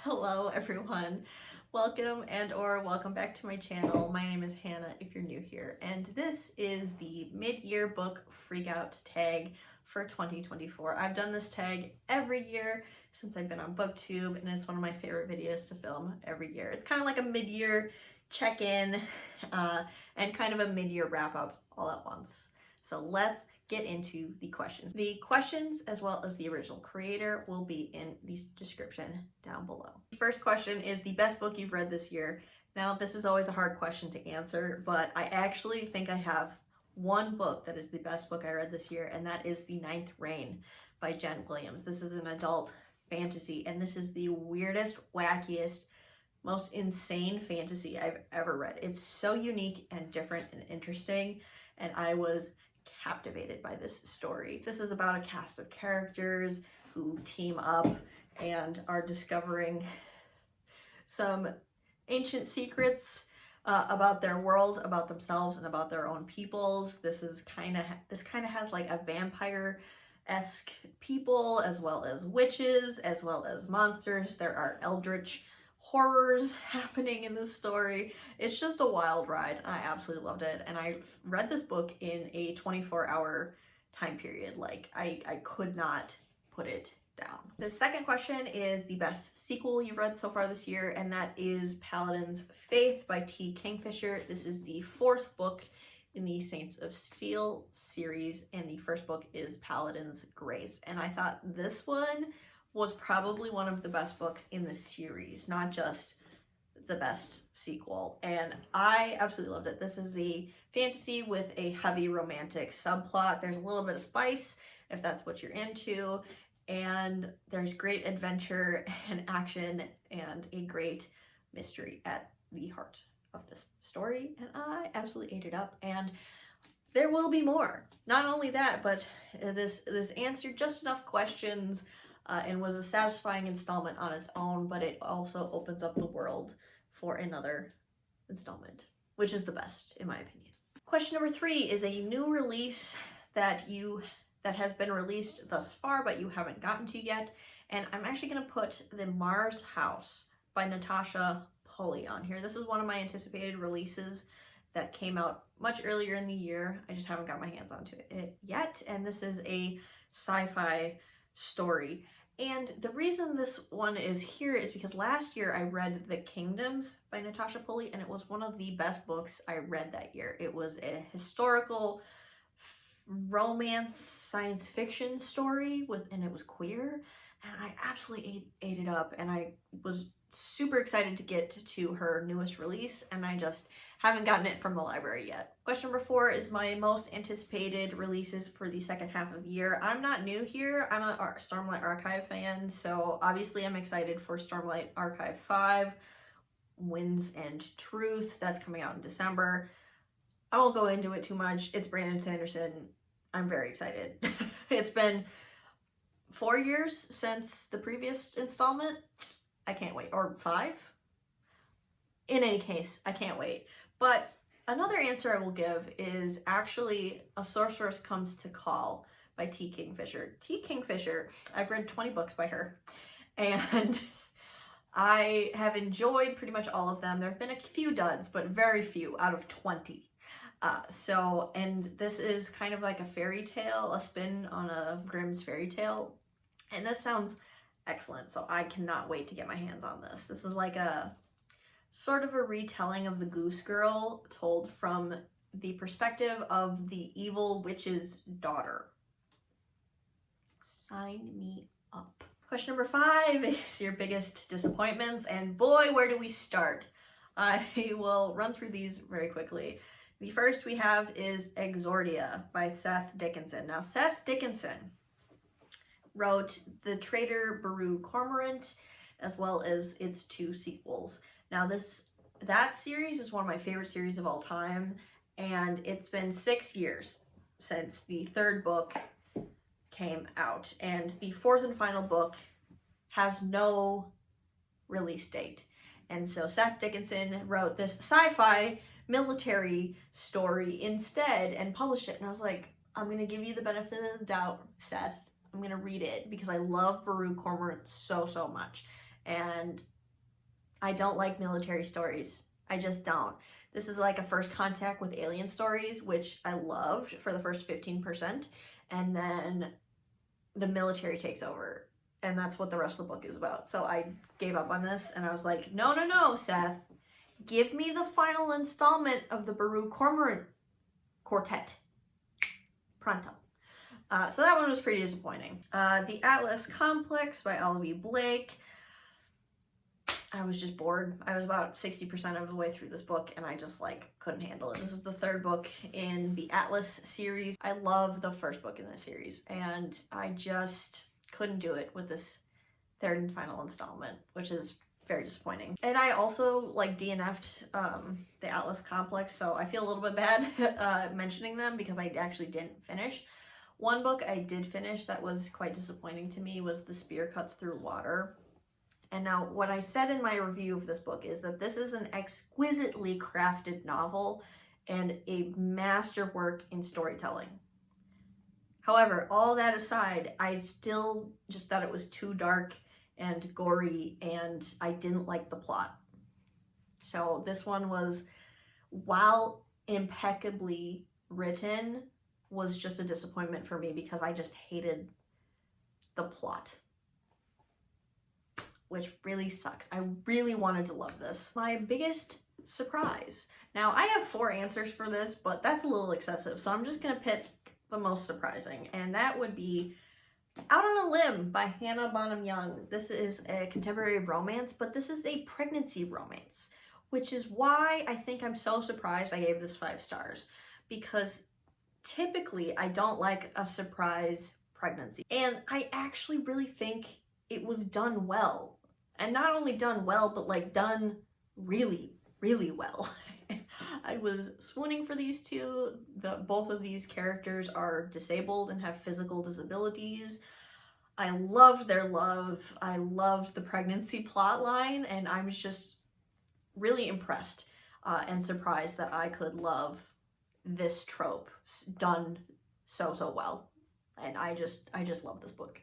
Hello everyone, welcome or welcome back to my channel. My name is Hannah if you're new here, and this is the mid-year book freak-out tag for 2024. I've done this tag every year since I've been on BookTube, and it's one of my favorite videos to film every year. It's kind of like a mid-year check-in and kind of a mid-year wrap-up all at once. So let's get into the questions. The questions, as well as the original creator, will be in the description down below. The first question is the best book you've read this year. Now, this is always a hard question to answer, but I actually think I have one book that is the best book I read this year, and that is The Ninth Reign by Jen Williams. This is an adult fantasy, and this is the weirdest, wackiest, most insane fantasy I've ever read. It's so unique and different and interesting, and I was captivated by this story. This is about a cast of characters who team up and are discovering some ancient secrets about their world, about themselves, and about their own peoples. This kind of has like a vampire-esque people, as well as witches, as well as monsters. There are eldritch horrors happening in this story. It's just a wild ride. I absolutely loved it, and I read this book in a 24-hour time period. Like, I could not put it down. The second question is the best sequel you've read so far this year, and that is Paladin's Faith by T. Kingfisher. This is the fourth book in the Saints of Steel series, and the first book is Paladin's Grace, and I thought this one was probably one of the best books in the series, not just the best sequel, and I absolutely loved it. This is a fantasy with a heavy romantic subplot. There's a little bit of spice if that's what you're into, and there's great adventure and action and a great mystery at the heart of this story, and I absolutely ate it up, and there will be more. Not only that, but this answered just enough questions and was a satisfying installment on its own, but it also opens up the world for another installment, which is the best, in my opinion. Question number 3 is a new release that has been released thus far, but you haven't gotten to yet, and I'm actually going to put The Mars House by Natasha Pulley on here. This is one of my anticipated releases that came out much earlier in the year. I just haven't got my hands onto it yet, and this is a sci-fi story. And the reason this one is here is because last year I read The Kingdoms by Natasha Pulley, and it was one of the best books I read that year. It was a historical romance science fiction story and it was queer, and I absolutely ate it up, and I was super excited to get to her newest release, and I just haven't gotten it from the library yet. Question number 4 is my most anticipated releases for the second half of the year. I'm not new here. I'm a Stormlight Archive fan, so obviously I'm excited for Stormlight Archive 5, Winds and Truth. That's coming out in December. I won't go into it too much. It's Brandon Sanderson. I'm very excited. It's been 4 years since the previous installment. I can't wait. Or 5? In any case, I can't wait. But another answer I will give is actually A Sorceress Comes to Call by T. Kingfisher. T. Kingfisher, I've read 20 books by her, and I have enjoyed pretty much all of them. There have been a few duds, but very few out of 20. And this is kind of like a fairy tale, a spin on a Grimm's fairy tale, and this sounds excellent, so I cannot wait to get my hands on this. This is like a sort of a retelling of the Goose Girl, told from the perspective of the evil witch's daughter. Sign me up. Question number 5 is your biggest disappointments, and boy, where do we start? I will run through these very quickly. The first we have is Exordia by Seth Dickinson. Now, Seth Dickinson wrote The Traitor Baru Cormorant, as well as its 2 sequels. Now, that series is one of my favorite series of all time, and it's been 6 years since the 3rd book came out, and the 4th and final book has no release date. And so Seth Dickinson wrote this sci-fi military story instead and published it, and I was like, I'm gonna give you the benefit of the doubt, Seth. I'm gonna read it because I love Baru Cormorant so much. and I don't like military stories. I just don't. This is like a first contact with alien stories, which I loved for the first 15%, and then the military takes over, and that's what the rest of the book is about. So I gave up on this, and I was like, no, Seth. Give me the final installment of the Baru Cormorant Quartet. Pronto. So that one was pretty disappointing. The Atlas Complex by Olivia Blake. I was just bored. I was about 60% of the way through this book, and I just like couldn't handle it. This is the third book in the Atlas series. I love the first book in this series, and I just couldn't do it with this third and final installment, which is very disappointing. And I also like DNF'd the Atlas Complex, so I feel a little bit bad mentioning them because I actually didn't finish. One book I did finish that was quite disappointing to me was The Spear Cuts Through Water. And now what I said in my review of this book is that this is an exquisitely crafted novel and a masterwork in storytelling. However, all that aside, I still just thought it was too dark and gory, and I didn't like the plot. So this one was, while impeccably written, was just a disappointment for me because I just hated the plot, which really sucks. I really wanted to love this. My biggest surprise. Now, I have 4 answers for this, but that's a little excessive, so I'm just gonna pick the most surprising, and that would be Out on a Limb by Hannah Bonham Young. This is a contemporary romance, but this is a pregnancy romance, which is why I think I'm so surprised I gave this 5 stars, because typically I don't like a surprise pregnancy, and I actually really think it was done well. And not only done well, but like done really, really well. I was swooning for these two. Both of these characters are disabled and have physical disabilities. I loved their love. I loved the pregnancy plot line, and I was just really impressed and surprised that I could love this trope done so well. And I just love this book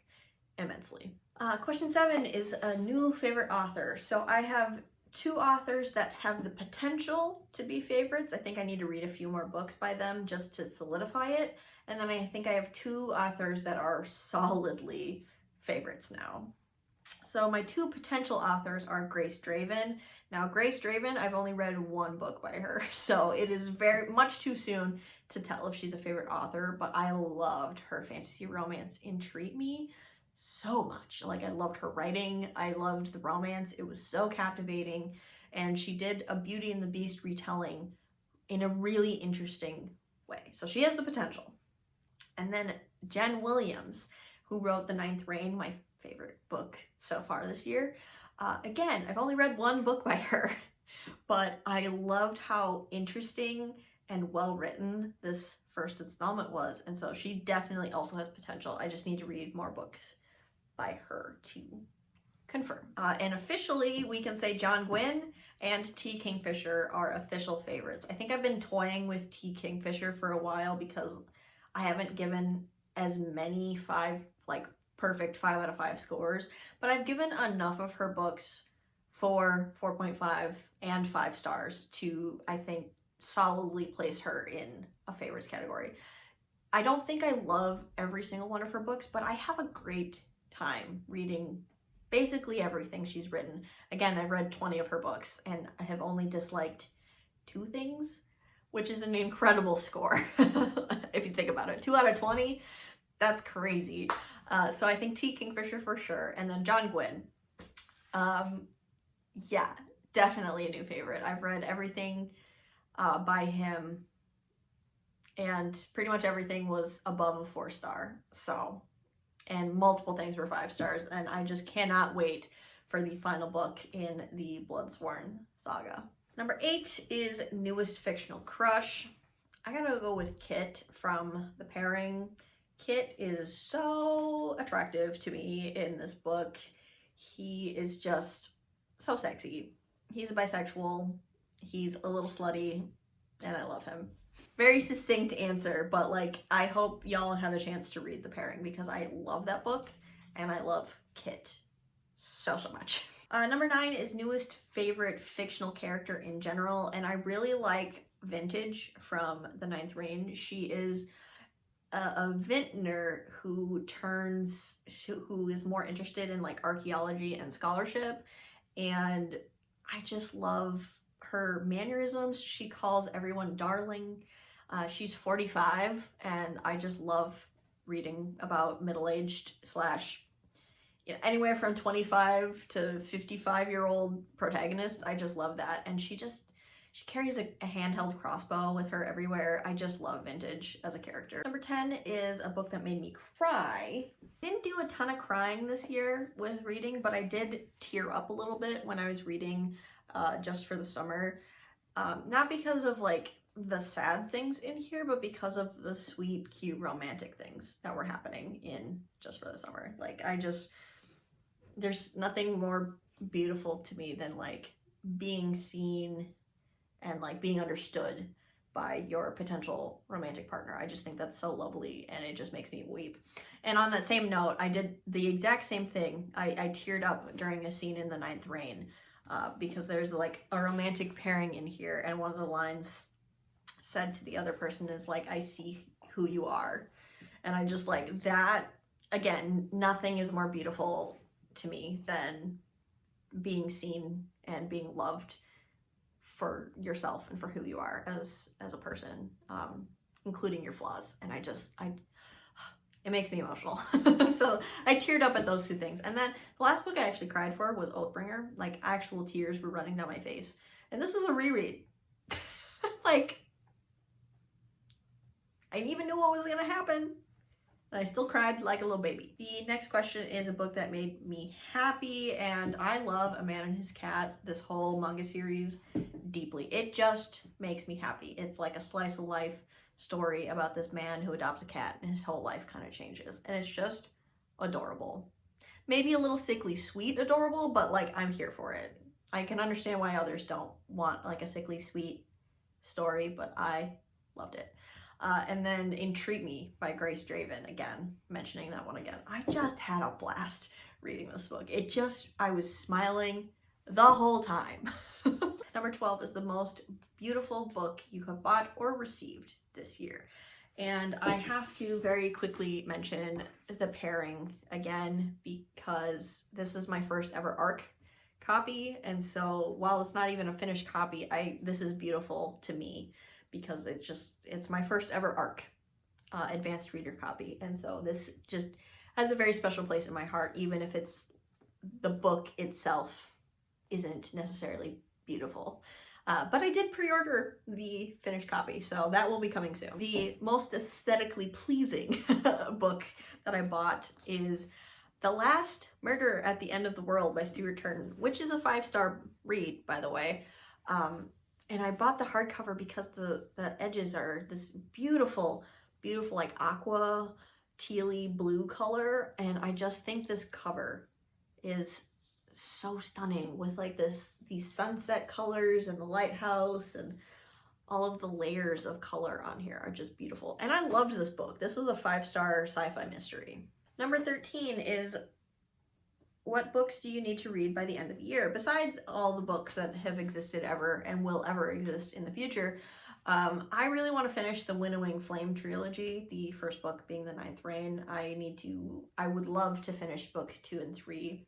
immensely. Question 7 is a new favorite author. So I have 2 authors that have the potential to be favorites. I think I need to read a few more books by them just to solidify it. And then I think I have 2 authors that are solidly favorites now. So my 2 potential authors are Grace Draven. Now, Grace Draven, I've only read 1 book by her, so it is very much too soon to tell if she's a favorite author, but I loved her fantasy romance Entreat Me so much. Like, I loved her writing, I loved the romance, it was so captivating, and she did a Beauty and the Beast retelling in a really interesting way. So she has the potential. And then Jen Williams, who wrote The Ninth Reign, my favorite book so far this year. Again, I've only read 1 book by her, but I loved how interesting and well written this first installment was, and so she definitely also has potential. I just need to read more books by her to confirm. And officially, we can say John Gwynne and T. Kingfisher are official favorites. I think I've been toying with T. Kingfisher for a while because I haven't given as many perfect 5 out of 5 scores, but I've given enough of her books for 4.5 and 5 stars to, I think, solidly place her in a favorites category. I don't think I love every single one of her books, but I have a great time reading basically everything she's written. Again, I've read 20 of her books, and I have only disliked 2 things, which is an incredible score. If you think about it, 2 out of 20, that's crazy. So I think T. Kingfisher for sure, and then John Gwynne. Yeah, definitely a new favorite. I've read everything by him, and pretty much everything was above a 4-star. So, and multiple things were 5 stars, and I just cannot wait for the final book in the Bloodsworn saga. Number 8 is Newest Fictional Crush. I gotta go with Kit from The Pairing. Kit is so attractive to me in this book. He is just so sexy. He's a bisexual, he's a little slutty, and I love him. Very succinct answer, but like, I hope y'all have a chance to read The Pairing because I love that book and I love Kit so much. Number 9 is newest favorite fictional character in general, and I really like Vintage from the Ninth Reign. She is a vintner who is more interested in like archaeology and scholarship, and I just love her mannerisms. She calls everyone darling. She's 45, and I just love reading about middle-aged slash anywhere from 25 to 55-year-old protagonists. I just love that. And she carries a handheld crossbow with her everywhere. I just love Vintage as a character. Number 10 is a book that made me cry. I didn't do a ton of crying this year with reading, but I did tear up a little bit when I was reading Just for the Summer. Not because of like the sad things in here, but because of the sweet, cute, romantic things that were happening in Just for the Summer. Like, there's nothing more beautiful to me than like being seen and like being understood by your potential romantic partner. I just think that's so lovely, and it just makes me weep. And on that same note, I did the exact same thing. I teared up during a scene in the Ninth Reign because there's like a romantic pairing in here, and one of the lines said to the other person is like, I see who you are. And I just like that. Again, nothing is more beautiful to me than being seen and being loved for yourself and for who you are as a person, including your flaws. And it makes me emotional. So I teared up at those two things. And then the last book I actually cried for was Oathbringer. Like, actual tears were running down my face. And this was a reread. Like, I didn't even know what was gonna happen. And I still cried like a little baby. The next question is a book that made me happy, and I love A Man and His Cat, this whole manga series, deeply. It just makes me happy. It's like a slice of life story about this man who adopts a cat, and his whole life kind of changes. And it's just adorable. Maybe a little sickly sweet adorable, but like, I'm here for it. I can understand why others don't want like a sickly sweet story, but I loved it. And then Entreat Me by Grace Draven, again, mentioning that one again. I just had a blast reading this book. I was smiling the whole time. Number 12 is the most beautiful book you have bought or received this year. And I have to very quickly mention the pairing again, because this is my first ever ARC copy. And so while it's not even a finished copy, this is beautiful to me, because it's my first ever ARC advanced reader copy. And so this just has a very special place in my heart, even if the book itself isn't necessarily beautiful. But I did pre-order the finished copy, so that will be coming soon. The most aesthetically pleasing book that I bought is The Last Murder at the End of the World by Stuart Turton, which is a 5-star read, by the way. And I bought the hardcover because the edges are this beautiful, beautiful like aqua tealy blue color. And I just think this cover is so stunning with like these sunset colors and the lighthouse, and all of the layers of color on here are just beautiful. And I loved this book. This was a 5-star sci-fi mystery. Number 13 is what books do you need to read by the end of the year? Besides all the books that have existed ever and will ever exist in the future, I really want to finish the Winnowing Flame trilogy, the first book being The Ninth Reign. I would love to finish book 2 and 3,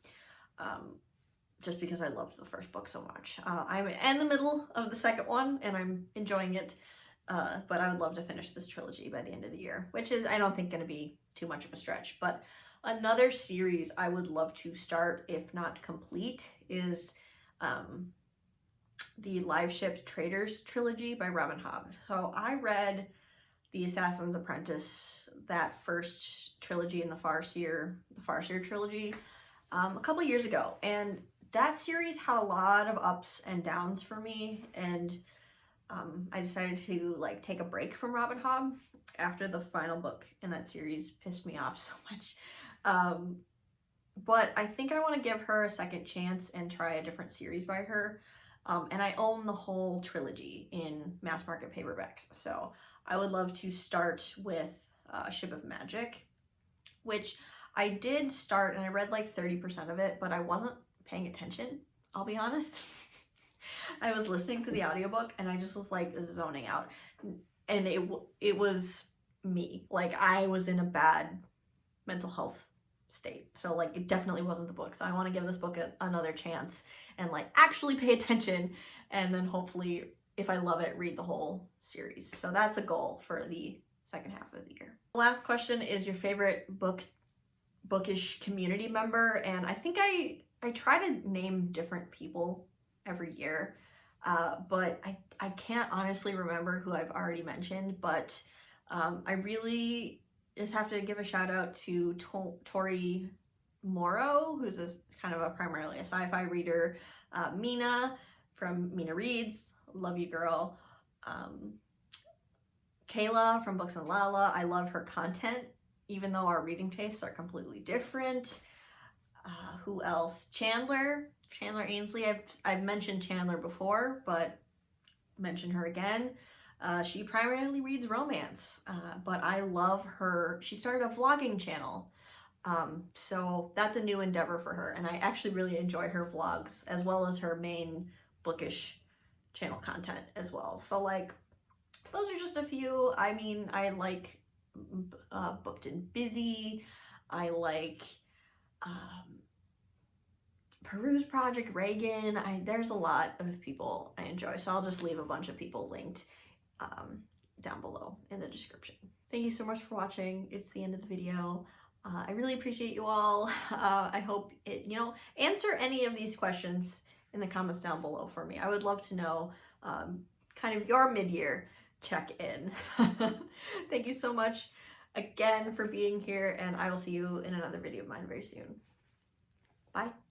just because I loved the first book so much. I'm in the middle of the second one, and I'm enjoying it, but I would love to finish this trilogy by the end of the year, which is, I don't think, going to be too much of a stretch. But another series I would love to start, if not complete, is the Live Ship Traders trilogy by Robin Hobb. So I read The Assassin's Apprentice, that first trilogy in the Farseer trilogy, a couple years ago, and that series had a lot of ups and downs for me, and I decided to like take a break from Robin Hobb after the final book in that series pissed me off so much. But I think I want to give her a second chance and try a different series by her. And I own the whole trilogy in mass market paperbacks, so I would love to start with Ship of Magic, which I did start, and I read like 30% of it, but I wasn't paying attention, I'll be honest. I was listening to the audiobook and I just was like zoning out, and it was me. Like, I was in a bad mental health state, so like it definitely wasn't the book. So I want to give this book another chance and like actually pay attention, and then hopefully, if I love it, read the whole series. So that's a goal for the second half of the year. The last question is your favorite Bookish community member, and I think I try to name different people every year, but I can't honestly remember who I've already mentioned, but I really just have to give a shout out to Tori Morrow, who's kind of primarily a sci-fi reader, Mina from Mina Reads, love you girl, Kayla from Books and Lala, I love her content, even though our reading tastes are completely different. Who else? Chandler Ainsley. I've mentioned Chandler before, but mention her again. She primarily reads romance, but I love her. She started a vlogging channel, so that's a new endeavor for her, and I actually really enjoy her vlogs as well as her main Bookish channel content as well. So like, those are just a few. I mean, I like Booked and Busy. I like Peruse Project Reagan. There's a lot of people I enjoy, so I'll just leave a bunch of people linked down below in the description. Thank you so much for watching. It's the end of the video. I really appreciate you all. I hope it, answer any of these questions in the comments down below for me. I would love to know kind of your mid-year check-in. Thank you so much again for being here, and I will see you in another video of mine very soon. Bye.